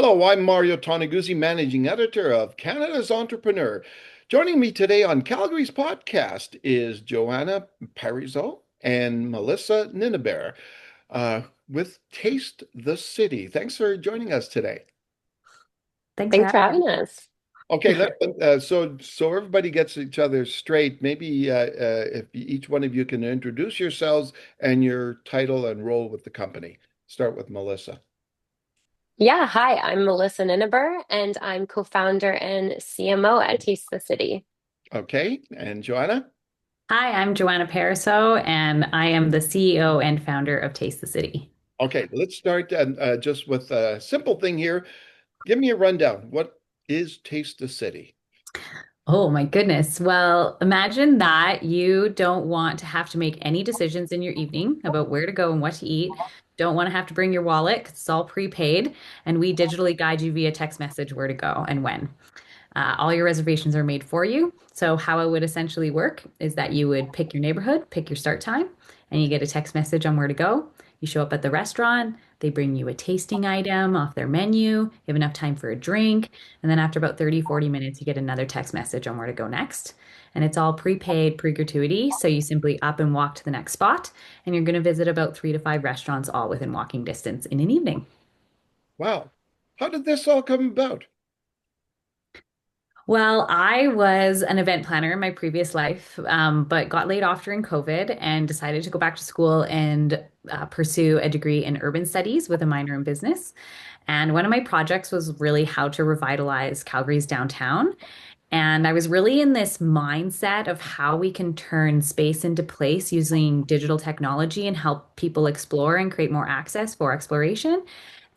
Hello, I'm Mario Toneguzzi, Managing Editor of Canada's Entrepreneur. Joining me today on Calgary's podcast is Joanna Pariseau and Melissa Ninaber with Taste the City. Thanks for joining us today. Thanks for Thanks for having having us. Okay, so everybody gets each other straight. Maybe if each one of you can introduce yourselves and your title and role with the company. Start with Melissa. Yeah, hi, I'm Melissa Ninaber, and I'm co-founder and CMO at Taste the City. Okay, and Joanna? Hi, I'm Joanna Pariseau, and I am the CEO and founder of Taste the City. Okay, let's start just with a simple thing here. Give me a rundown. What is Taste the City? Oh my goodness. Well, imagine that you don't want to have to make any decisions in your evening about where to go and what to eat. Don't want to have to bring your wallet 'cause it's all prepaid, and we digitally guide you via text message where to go and when. All your reservations are made for you. So, how it would essentially work is that you would pick your neighborhood, pick your start time, and you get a text message on where to go. You show up at the restaurant, they bring you a tasting item off their menu, you have enough time for a drink, and then after about 30, 40 minutes, you get another text message on where to go next. And it's all prepaid, pre-gratuity. So you simply up and walk to the next spot, and you're going to visit about 3 to 5 restaurants all within walking distance in an evening. Wow. How did this all come about? Well, I was an event planner in my previous life, but got laid off during COVID and decided to go back to school and pursue a degree in urban studies with a minor in business. And one of my projects was really how to revitalize Calgary's downtown. And I was really in this mindset of how we can turn space into place using digital technology and help people explore and create more access for exploration.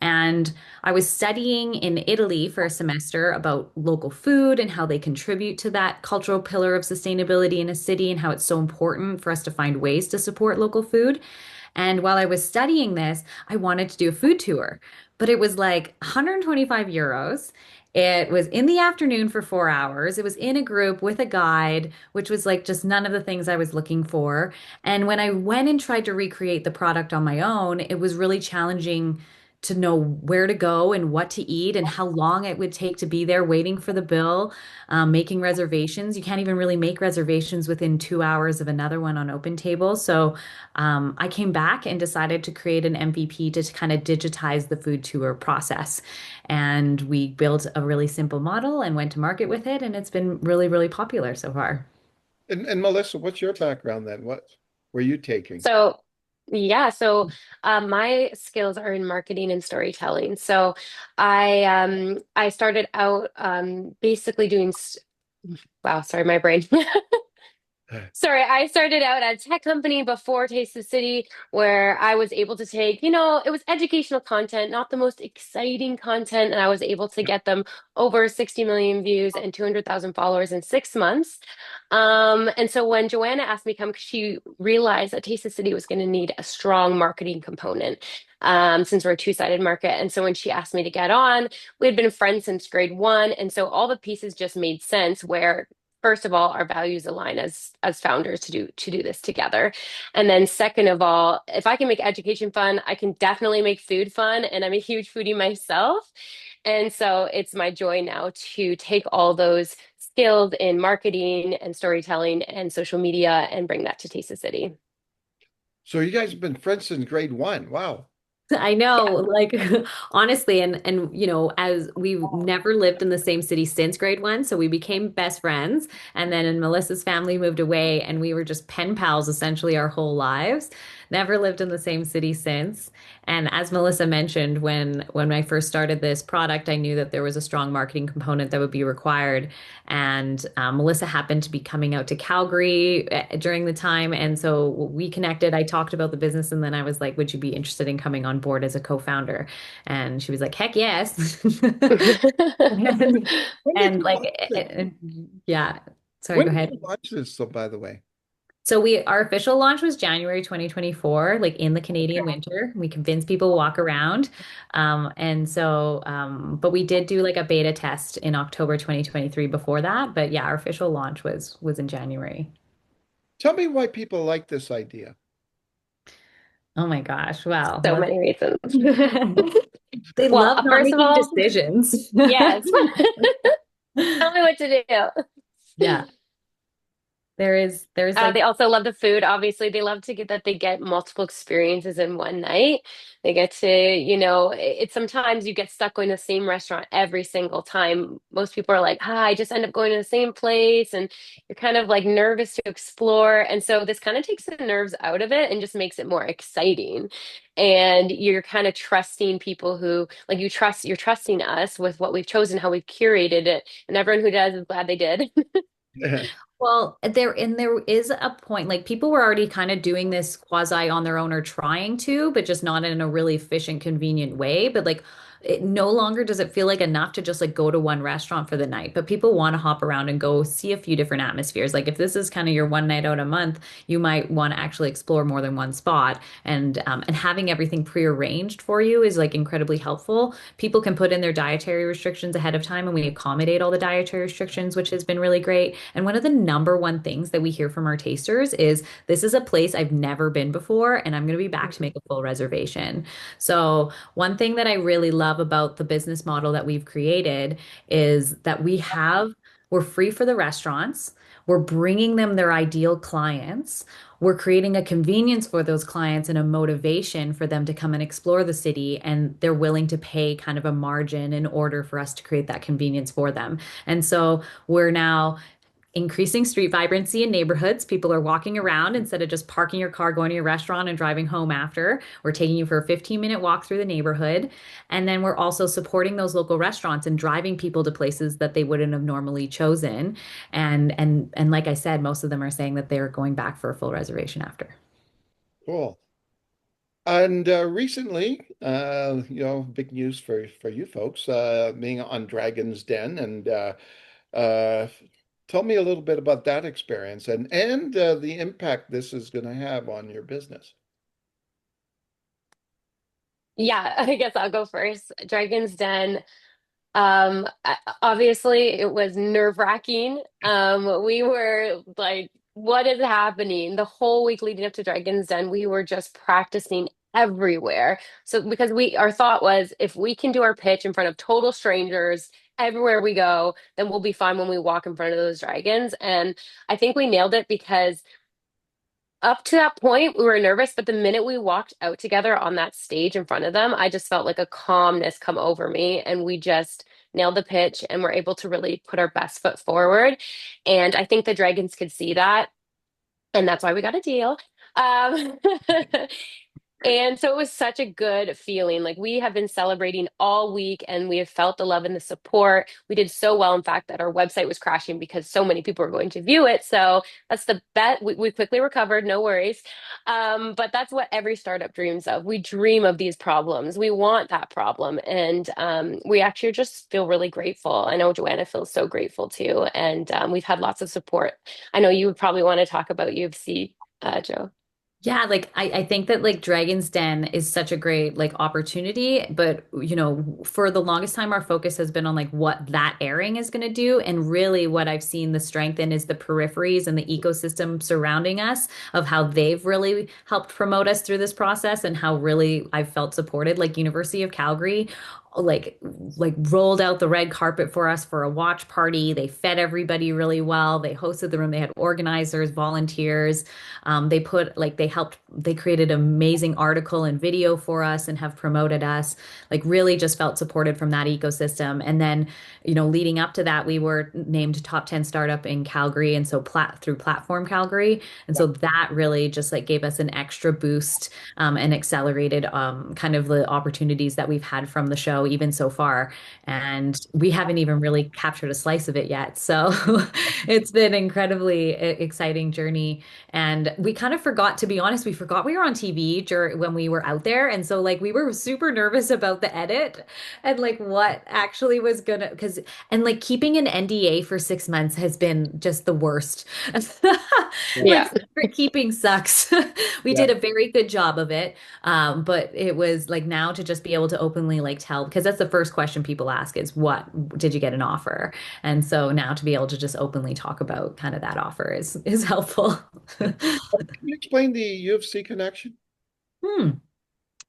And I was studying in Italy for a semester about local food and how they contribute to that cultural pillar of sustainability in a city and how it's so important for us to find ways to support local food. And while I was studying this, I wanted to do a food tour, but it was like 125 euros. It was in the afternoon for 4 hours. It was in a group with a guide, which was like just none of the things I was looking for. And when I went and tried to recreate the product on my own, it was really challenging to know where to go and what to eat and how long it would take to be there waiting for the bill, making reservations. You can't even really make reservations within 2 hours of another one on Open Table. So I came back and decided to create an MVP to kind of digitize the food tour process. And we built a really simple model and went to market with it. And it's been really, really popular so far. And Melissa, what's your background then? What were you taking? So, yeah, my skills are in marketing and storytelling. So, I started out basically wow, sorry, my brain. Sorry, I started out at a tech company before Taste the City, where I was able to take, it was educational content, not the most exciting content, and I was able to get them over 60 million views and 200,000 followers in 6 months. And so when Joanna asked me to come, she realized that Taste the City was going to need a strong marketing component. Since we're a two-sided market. And so when she asked me to get on, we had been friends since grade one. And so all the pieces just made sense where first of all, our values align as founders to do this together. And then second of all, if I can make education fun, I can definitely make food fun. And I'm a huge foodie myself. And so it's my joy now to take all those skills in marketing and storytelling and social media and bring that to Taste the City. So you guys have been friends since grade one. Wow. I know, Yeah. like honestly, and as we've never lived in the same city since grade one, so we became best friends. And then Melissa's family moved away, and we were just pen pals essentially our whole lives. Never lived in the same city since. And as Melissa mentioned, when I first started this product, I knew that there was a strong marketing component that would be required. And Melissa happened to be coming out to Calgary during the time, and so we connected. I talked about the business, and then I was like, "Would you be interested in coming on board as a co-founder?" And she was like, "Heck yes!" and, When did and you like, launch this? yeah. Sorry, When go did ahead. you launch this, so by the way? So our official launch was January 2024, like in the Canadian winter. We convinced people to walk around. But we did do like a beta test in October 2023 before that. But yeah, our official launch was in January. Tell me why people like this idea. Oh my gosh. Wow. So many reasons. They Well, love not first of making all, decisions. yes. Tell me what to do. Yeah, there's like They also love the food. Obviously, they love to get that they get multiple experiences in one night. They get to, it's sometimes you get stuck going to the same restaurant every single time. Most people are like, I just end up going to the same place, and you're kind of like nervous to explore. And so this kind of takes the nerves out of it and just makes it more exciting. And you're kind of trusting people who, like you're trusting us with what we've chosen, how we've curated it, and everyone who does is glad they did. well, there is a point, like people were already kind of doing this quasi on their own or trying to, but just not in a really efficient, convenient way. But like it no longer does it feel like enough to just like go to one restaurant for the night. But people want to hop around and go see a few different atmospheres. Like if this is kind of your one night out a month, you might want to actually explore more than one spot. And having everything prearranged for you is like incredibly helpful. People can put in their dietary restrictions ahead of time, and we accommodate all the dietary restrictions, which has been really great. And one of the number one things that we hear from our tasters is this is a place I've never been before, and I'm going to be back to make a full reservation. So, one thing that I really love about the business model that we've created is that we're free for the restaurants. We're bringing them their ideal clients. We're creating a convenience for those clients and a motivation for them to come and explore the city. And they're willing to pay kind of a margin in order for us to create that convenience for them. And so we're now increasing street vibrancy in neighborhoods. People are walking around instead of just parking your car, going to your restaurant, and driving home after. We're taking you for a 15-minute walk through the neighborhood. And then we're also supporting those local restaurants and driving people to places that they wouldn't have normally chosen. And like I said, most of them are saying that they're going back for a full reservation after. Cool. And recently, big news for you folks, being on Dragon's Den, and uh, tell me a little bit about that experience and the impact this is going to have on your business. Yeah, I guess I'll go first. Dragon's Den. Obviously, it was nerve-wracking. We were like, what is happening? The whole week leading up to Dragon's Den, we were just practicing everywhere. So because our thought was if we can do our pitch in front of total strangers everywhere we go, then we'll be fine when we walk in front of those dragons. And I think we nailed it because up to that point, we were nervous, but the minute we walked out together on that stage in front of them, I just felt like a calmness come over me, and we just nailed the pitch and were able to really put our best foot forward. And I think the Dragons could see that, and that's why we got a deal. Um, And so it was such a good feeling. Like we have been celebrating all week and we have felt the love and the support. We did so well, in fact, that our website was crashing because so many people were going to view it. So that's the bet. We quickly recovered, no worries. But that's what every startup dreams of. We dream of these problems. We want that problem. And we actually just feel really grateful. I know Joanna feels so grateful too. And we've had lots of support. I know you would probably want to talk about UFC, Joe. Yeah, like I think that like Dragon's Den is such a great like opportunity, but for the longest time our focus has been on like what that airing is going to do, and really what I've seen the strength in is the peripheries and the ecosystem surrounding us of how they've really helped promote us through this process and how really I've felt supported. Like University of Calgary like rolled out the red carpet for us for a watch party. They fed everybody really well. They hosted the room. They had organizers, volunteers. They created an amazing article and video for us and have promoted us. Like really just felt supported from that ecosystem. And then, leading up to that, we were named top 10 startup in Calgary. And so through Platform Calgary. And so that really just like gave us an extra boost and accelerated kind of the opportunities that we've had from the show even so far. And we haven't even really captured a slice of it yet. So it's been incredibly exciting journey. And we kind of forgot, to be honest, we forgot we were on TV when we were out there. And so like we were super nervous about the edit and like what actually was gonna, and like keeping an NDA for 6 months has been just the worst. Like Yeah. secret keeping sucks. We Yeah. did a very good job of it. But it was like now to just be able to openly like tell, because that's the first question people ask is what did you get an offer? And so now to be able to just openly talk about kind of that offer is helpful. Can you explain the UFC connection? Hmm.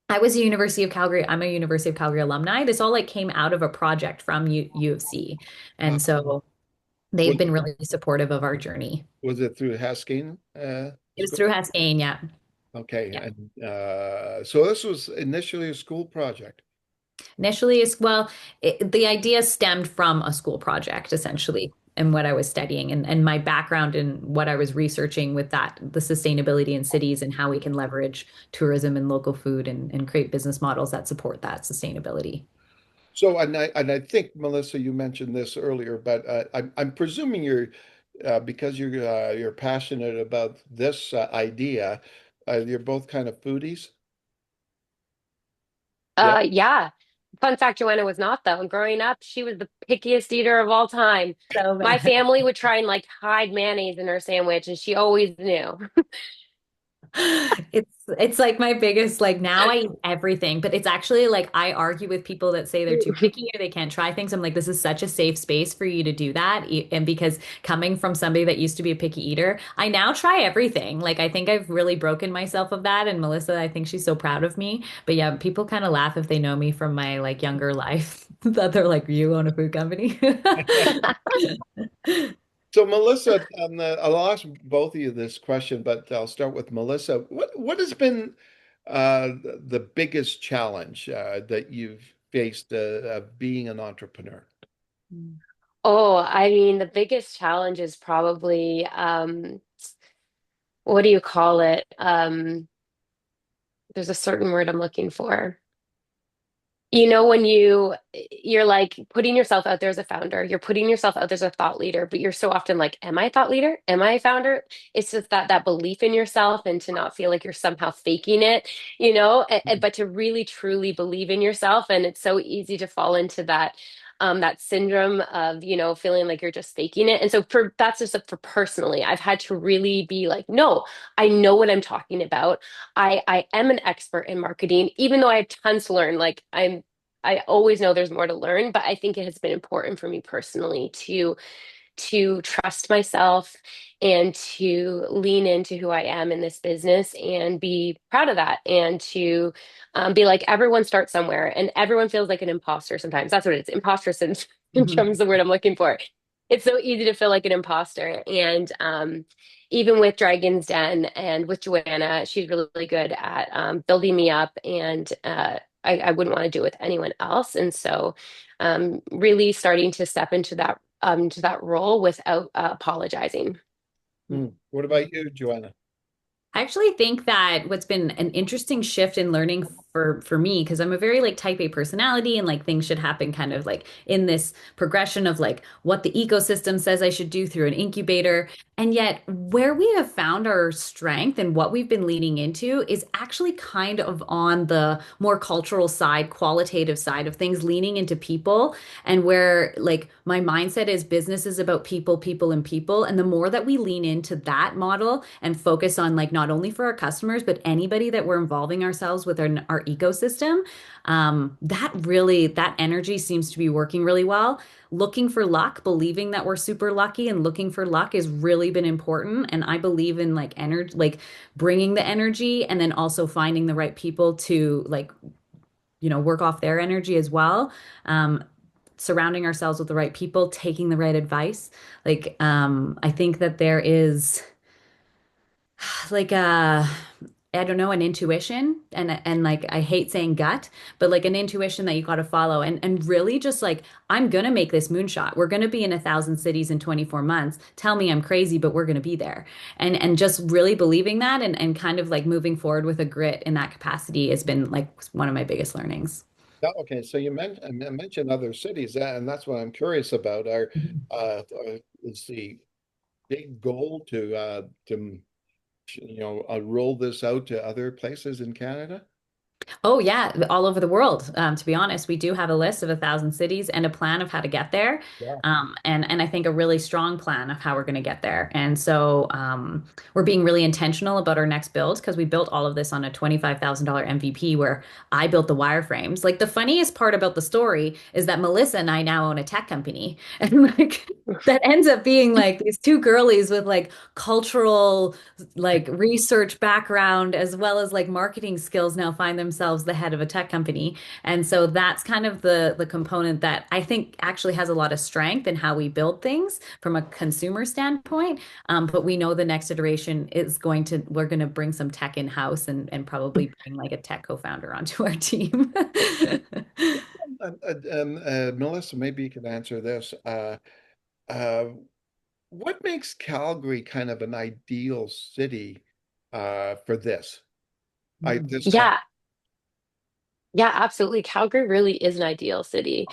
I was a University of Calgary. I'm a University of Calgary alumni. This all like came out of a project from U of C. Uh, And so they've was been really supportive of our journey. was it through Haskine It was School? through Haskayne, yeah. Okay, Yeah. and so this was initially a school project. Initially, as well, the idea stemmed from a school project, essentially, and what I was studying and my background and what I was researching with that, the sustainability in cities and how we can leverage tourism and local food and create business models that support that sustainability. So, and I think Melissa, you mentioned this earlier, but I'm presuming because you're passionate about this idea, you're both kind of foodies. Yeah. Yeah. Fun fact, Joanna was not though. And growing up, she was the pickiest eater of all time. So My bad. family would try and like hide mayonnaise in her sandwich, and she always knew. It's like my biggest like now I eat everything, but it's actually like I argue with people that say they're too picky or they can't try things. I'm like, this is such a safe space for you to do that. And because coming from somebody that used to be a picky eater, I now try everything. Like I think I've really broken myself of that. And Melissa, I think she's so proud of me. But yeah, people kind of laugh if they know me from my like younger life that they're like, you own a food company. So, Melissa, I'll ask both of you this question, but I'll start with Melissa. What has been the biggest challenge that you've faced of being an entrepreneur? Oh, I mean, the biggest challenge is probably what do you call it? There's a certain word I'm looking for. You know, when you're like putting yourself out there as a founder, you're putting yourself out there as a thought leader, but you're so often like, am I a thought leader? Am I a founder? It's just that belief in yourself and to not feel like you're somehow faking it, but to really truly believe in yourself. And it's so easy to fall into that syndrome of, feeling like you're just faking it. And so that's just for personally, I've had to really be like, no, I know what I'm talking about. I am an expert in marketing, even though I have tons to learn. I always know there's more to learn, but I think it has been important for me personally to trust myself and to lean into who I am in this business and be proud of that and to be like everyone starts somewhere and everyone feels like an imposter sometimes. That's what it is. Imposter syndrome is the word I'm looking for. It's so easy to feel like an imposter. And even with Dragon's Den and with Joanna, she's really good at building me up and I wouldn't want to do it with anyone else. And so really starting to step into that role without apologizing. What about you, Joanna? I actually think that what's been an interesting shift in learning for me, because I'm a very like type A personality and like things should happen kind of like in this progression of like what the ecosystem says I should do through an incubator. And yet where we have found our strength and what we've been leaning into is actually kind of on the more cultural side, qualitative side of things, leaning into people and where like my mindset is business is about people, people, and people. And the more that we lean into that model and focus on like not only for our customers, but anybody that we're involving ourselves with our ecosystem, that energy seems to be working really well. Looking for luck, believing that we're super lucky and looking for luck has really been important. And I believe in like energy, like bringing the energy and then also finding the right people to like, work off their energy as well. Surrounding ourselves with the right people, taking the right advice. Like, I think that there is like I don't know, an intuition and like I hate saying gut, but like an intuition that you got to follow and really just like I'm gonna make this moonshot. We're gonna be in 1,000 cities in 24 months. Tell me I'm crazy, but we're gonna be there. And just really believing that and kind of like moving forward with a grit in that capacity has been like one of my biggest learnings. Yeah, okay, so you mentioned other cities, and that's what I'm curious about. Is the big goal to roll this out to other places in Canada? Oh yeah, all over the world. To be honest, we do have a list of 1,000 cities and a plan of how to get there, Yeah. and I think a really strong plan of how we're going to get there. And so we're being really intentional about our next build because we built all of this on a $25,000 MVP where I built the wireframes. Like the funniest part about the story is that Melissa and I now own a tech company, and like that ends up being like these two girlies with like cultural like research background as well as like marketing skills now find themselves the head of a tech company. And so that's kind of the component that I think actually has a lot of strength in how we build things from a consumer standpoint. But we know the next iteration is we're going to bring some tech in-house and probably bring like a tech co-founder onto our team. Melissa, maybe you can answer this. Uh, what makes Calgary kind of an ideal city for this? This kind Yeah, yeah, absolutely. Calgary really is an ideal city.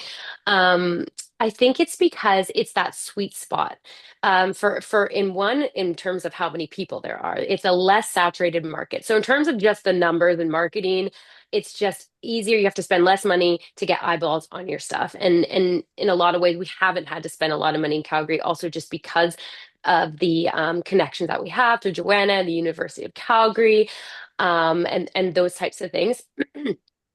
Um, I think it's because it's that sweet spot. For in terms of how many people there are, it's a less saturated market. So in terms of just the numbers and marketing, it's just easier. You have to spend less money to get eyeballs on your stuff. And in a lot of ways, we haven't had to spend a lot of money in Calgary, also just because of the connections that we have through Joanna and the University of Calgary, and those types of things.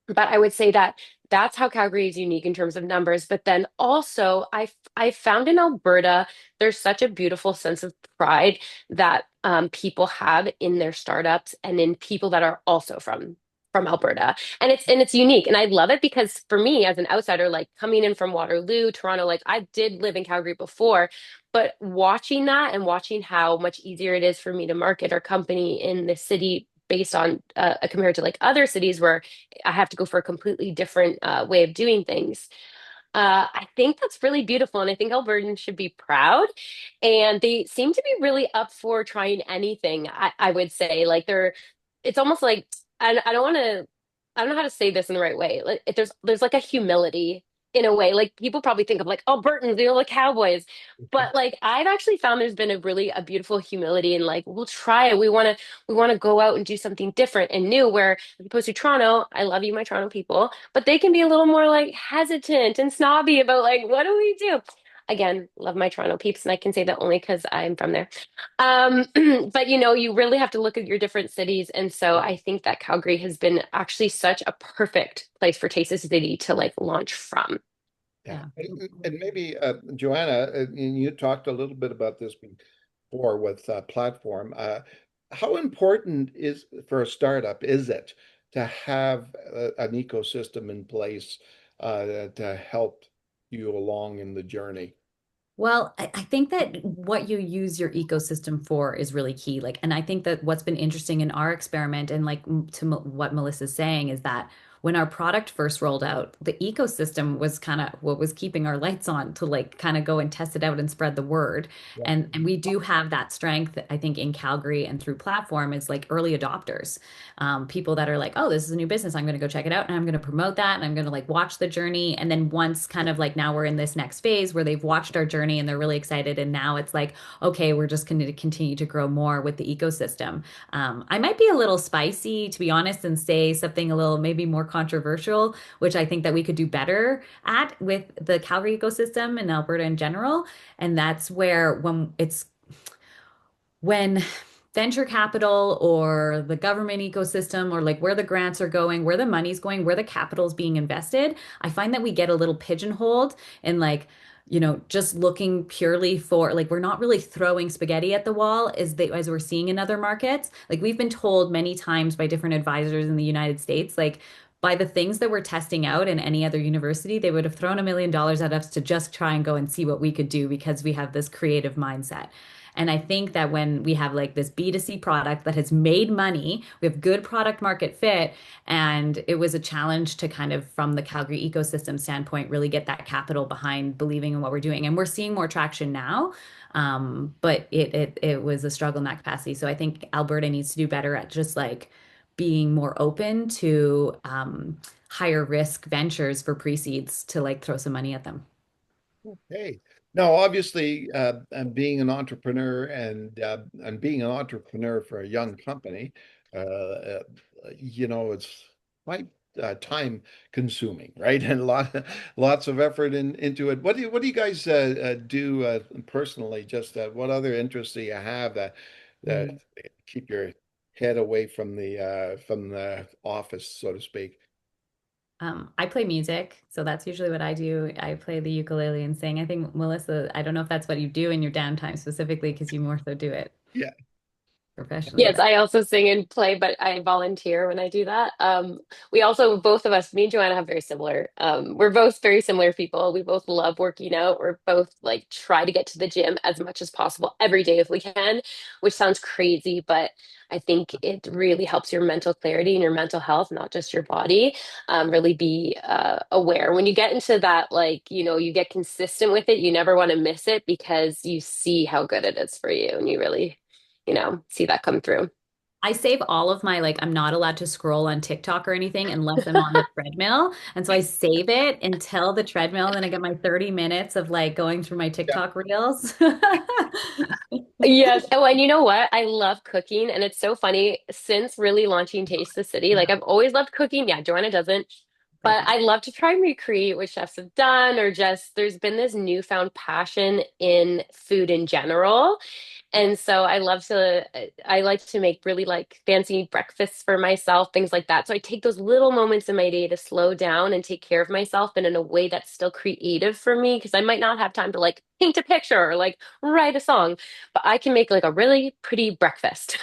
But I would say that that's how Calgary is unique in terms of numbers. But then also, I found in Alberta, there's such a beautiful sense of pride that people have in their startups and in people that are also from Alberta. And it's unique. And I love it because for me, as an outsider, like coming in from Waterloo, Toronto, like I did live in Calgary before, but watching that and watching how much easier it is for me to market our company in the city based on compared to like other cities where I have to go for a completely different way of doing things. I think that's really beautiful, and I think Albertans should be proud. And they seem to be really up for trying anything. I would say, like it's almost like I don't want to, I don't know how to say this in the right way. Like there's like a humility in a way. Like people probably think of like Albertans, like cowboys, but like I've actually found there's been a beautiful humility and like we'll try it. We want to go out and do something different and new. Where as opposed to Toronto, I love you, my Toronto people, but they can be a little more like hesitant and snobby about like what do we do? Again, love my Toronto peeps, and I can say that only because I'm from there. Um, but you really have to look at your different cities, and so I think that Calgary has been actually such a perfect place for Taste of City to like launch from. Yeah. Yeah. And maybe, Joanna, and you talked a little bit about this before with platform. How important is for a startup is it to have an ecosystem in place to help you along in the journey? Well, I think that what you use your ecosystem for is really key. Like, and I think that what's been interesting in our experiment and like what Melissa's saying is that when our product first rolled out, the ecosystem was kind of what was keeping our lights on to like kind of go and test it out and spread the word. Yeah. And we do have that strength, I think, in Calgary and through platform is like early adopters, people that are like, oh, this is a new business. I'm going to go check it out and I'm going to promote that and I'm going to like watch the journey. And then once kind of like now we're in this next phase where they've watched our journey and they're really excited. And now it's like, okay, we're just going to continue to grow more with the ecosystem. I might be a little spicy, to be honest, and say something a little maybe more controversial, which I think that we could do better at with the Calgary ecosystem and Alberta in general. And that's where when venture capital or the government ecosystem or like where the grants are going, where the money's going, where the capital is being invested, I find that we get a little pigeonholed and like, just looking purely for like we're not really throwing spaghetti at the wall as we're seeing in other markets. Like we've been told many times by different advisors in the United States, like by the things that we're testing out in any other university, they would have thrown $1 million at us to just try and go and see what we could do because we have this creative mindset. And I think that when we have like this B2C product that has made money, we have good product market fit, and it was a challenge to kind of, from the Calgary ecosystem standpoint, really get that capital behind believing in what we're doing. And we're seeing more traction now. But it was a struggle in that capacity. So I think Alberta needs to do better at just like being more open to higher risk ventures for pre-seeds to like throw some money at them. Hey, now obviously, and being an entrepreneur and being an entrepreneur for a young company, it's quite time consuming, right? And lots of effort into it. What do you guys do personally? Just what other interests do you have that Mm. keep your head away from the office, so to speak? I play music, so that's usually what I do. I play the ukulele and sing. I think Melissa, I don't know if that's what you do in your downtime specifically because you more so do it. Yeah. professionally. Yes, I also sing and play, but I volunteer when I do that. We also, both of us, me and Joanna have very similar, we're both very similar people. We both love working out. We're both like try to get to the gym as much as possible every day if we can, which sounds crazy, but I think it really helps your mental clarity and your mental health, not just your body. Really be aware. When you get into that, like, you get consistent with it, you never want to miss it because you see how good it is for you and you really see that come through. I save all of my, like, I'm not allowed to scroll on TikTok or anything unless I'm on the treadmill. And so I save it until the treadmill, and then I get my 30 minutes of like going through my Yeah. TikTok reels. Yes. Oh, and you know what? I love cooking. And it's so funny since really launching Taste the City. Like I've always loved cooking. Yeah, Joanna doesn't. But I love to try and recreate what chefs have done, or just there's been this newfound passion in food in general. And so I like to make really like fancy breakfasts for myself, things like that. So I take those little moments in my day to slow down and take care of myself, and in a way that's still creative for me, because I might not have time to like paint a picture or like write a song, but I can make like a really pretty breakfast.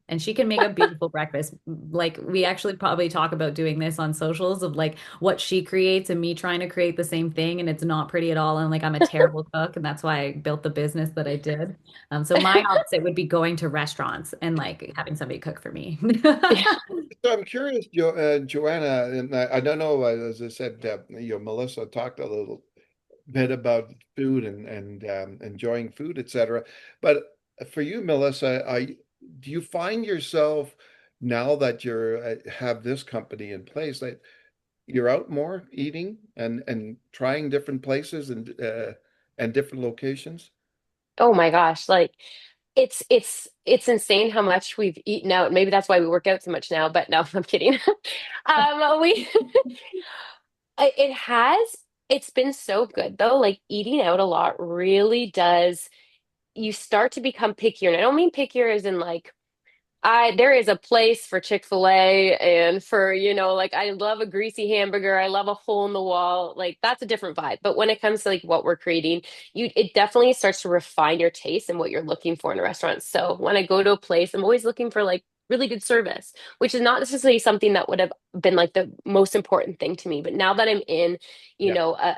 And she can make a beautiful breakfast. Like, we actually probably talk about doing this on socials of like what she creates and me trying to create the same thing, and it's not pretty at all. And like, I'm a terrible cook, and that's why I built the business that I did. So my opposite would be going to restaurants and like having somebody cook for me. Yeah. So I'm curious, Joanna, and I don't know, as I said, Melissa talked a little bit about food and enjoying food, etc. But for you, Melissa, do you find yourself now that you're have this company in place that you're out more eating and trying different places and different locations? Oh my gosh, like it's insane how much we've eaten out. Maybe that's why we work out so much now, but no, I'm kidding. We it's been so good though. Like eating out a lot really does, you start to become pickier. And I don't mean pickier as in like there is a place for Chick-fil-A, and for, like I love a greasy hamburger. I love a hole in the wall. Like that's a different vibe. But when it comes to like what we're creating, it definitely starts to refine your taste and what you're looking for in a restaurant. So when I go to a place, I'm always looking for like really good service, which is not necessarily something that would have been like the most important thing to me. But now that I'm in, you Yeah. know, uh,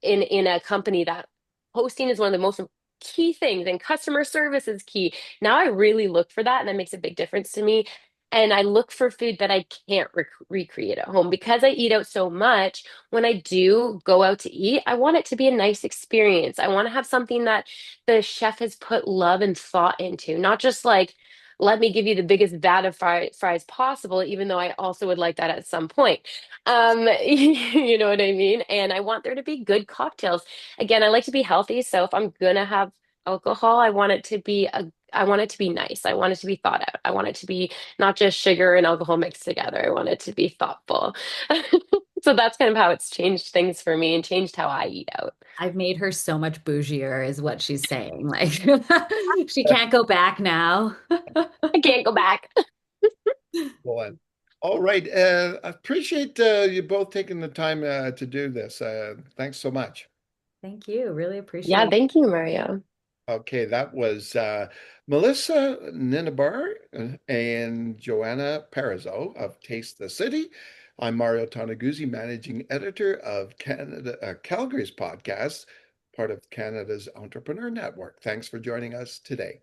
in a company that hosting is one of the most key things and customer service is key. Now I really look for that, and that makes a big difference to me. And I look for food that I can't recreate at home because I eat out so much. When I do go out to eat, I want it to be a nice experience. I want to have something that the chef has put love and thought into, not just like, let me give you the biggest vat of fries possible, even though I also would like that at some point. You know what I mean? And I want there to be good cocktails. Again, I like to be healthy, so if I'm gonna have alcohol, I want it to be nice. I want it to be thought out. I want it to be not just sugar and alcohol mixed together. I want it to be thoughtful. So that's kind of how it's changed things for me and changed how I eat out. I've made her so much bougier, is what she's saying. Like, she can't go back now. I can't go back. Excellent. All right. I appreciate you both taking the time to do this. Thanks so much. Thank you. Really Yeah, appreciate it. thank you, Mario. Okay, that was Melissa Ninaber and Joanna Pariseau of Taste the City. I'm Mario Toneguzzi, managing editor of Calgary's podcast, part of Canada's Entrepreneur Network. Thanks for joining us today.